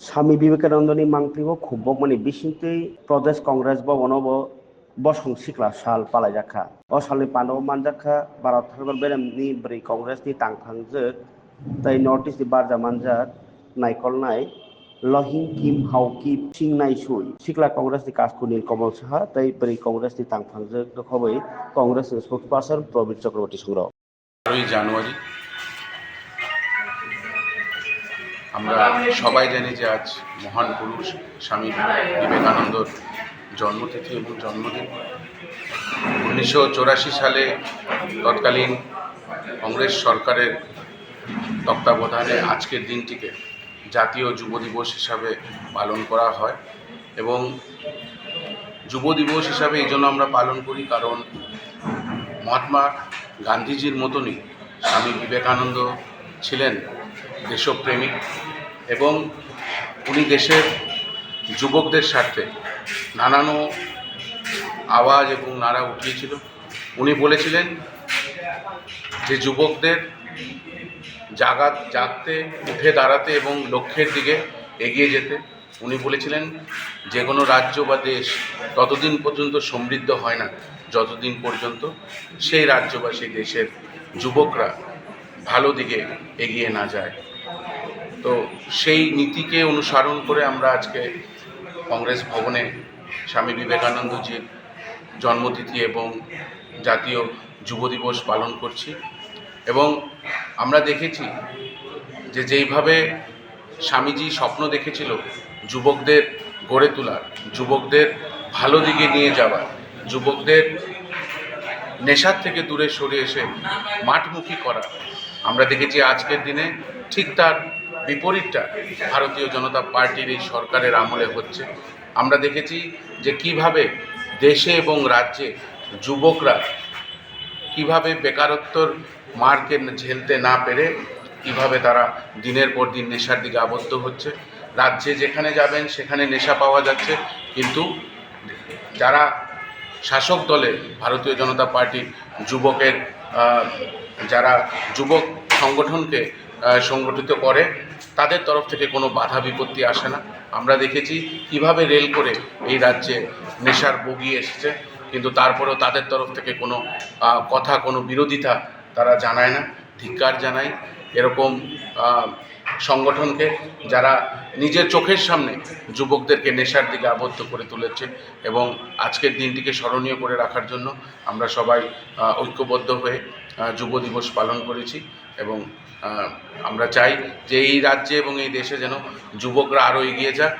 Swami Vivekanandani mangprio khubok mani bisingtwi Pradesh Congress Bhavano bosong sikla sal palaijaka. O salni pano manjaka Bharat Sarkar Beremni bri Congress ni tangthangjak tei North East ni barja manjak naikolnai Lohing Kim Hauki Singnai Sui Sikla Congress ni Kaskunil Komal Saha tei bri Congress ni tangthangjak dokhobai Congress ni spokesperson Probir Chakraborty Songrok. 8 জানুয়ারি আমরা সবাই জানি যে আজ মহান পুরুষ স্বামী বিবেকানন্দর জন্মতিথি এবং জন্মদিন। 1984 সালে তৎকালীন কংগ্রেস সরকারের তত্ত্বাবধানে আজকের দিনটিকে জাতীয় যুব দিবস হিসাবে পালন করা হয় এবং যুব দিবস হিসাবে এই জন্য আমরা পালন করি কারণ মহাত্মা গান্ধীজির মতনই স্বামী বিবেকানন্দ ছিলেন দেশপ্রেমিক এবং উনি দেশের যুবকদের স্বার্থে নানান আওয়াজ এবং নারা উঠিয়েছিল। উনি বলেছিলেন যে যুবকদের জাগতে উঠে দাঁড়াতে এবং লক্ষ্যের দিকে এগিয়ে যেতে। উনি বলেছিলেন যে কোনো রাজ্য বা দেশ ততদিন পর্যন্ত সমৃদ্ধ হয় না যতদিন পর্যন্ত সেই রাজ্য বা সেই দেশের যুবকরা ভালো দিকে এগিয়ে না যায়। তো সেই নীতিকে অনুসরণ করে আমরা আজকে কংগ্রেস ভবনে স্বামী বিবেকানন্দজির জন্মতিথি এবং জাতীয় যুব দিবস পালন করছি এবং আমরা দেখেছি যে যেইভাবে স্বামীজি স্বপ্ন দেখেছিল যুবকদের গড়ে তোলার, যুবকদের ভালো দিকে নিয়ে যাওয়ার, যুবকদের নেশার থেকে দূরে সরে এসে মাঠমুখী করা, আমরা দেখেছি আজকের দিনে ঠিক তার বিপরীতটা ভারতীয় জনতা পার্টির এই সরকারের আমলে হচ্ছে। আমরা দেখেছি যে কিভাবে দেশে এবং রাজ্যে যুবকরা কিভাবে বেকারত্বর মারকে ঝেলতে না পেরে কিভাবে তারা দিনের পর দিন নেশার দিকে আবদ্ধ হচ্ছে। রাজ্যে যেখানে যাবেন সেখানে নেশা পাওয়া যাচ্ছে, কিন্তু যারা শাসক দলে ভারতীয় জনতা পার্টির যুবকের যারা যুবক সংগঠনকে সংগঠিত করে তাদের তরফ থেকে কোনো বাধা বিপত্তি আসে না। আমরা দেখেছি কিভাবে রেল করে এই রাজ্যে নেশার বগি এসেছে, কিন্তু তারপরেও তাদের তরফ থেকে কোনো কথা, কোনো বিরোধিতা তারা জানায় না। ধিক্কার জানাই এরকম সংগঠনকে যারা নিজের চোখের সামনে যুবকদেরকে নেশার দিকে আবদ্ধ করে তুলেছে। এবং আজকের দিনটিকে স্মরণীয় করে রাখার জন্য আমরা সবাই ঐক্যবদ্ধ হয়ে যুব দিবস পালন করেছি এবং আমরা চাই যে এই রাজ্যে এবং এই দেশে যেন যুবকরা আরও এগিয়ে যাক।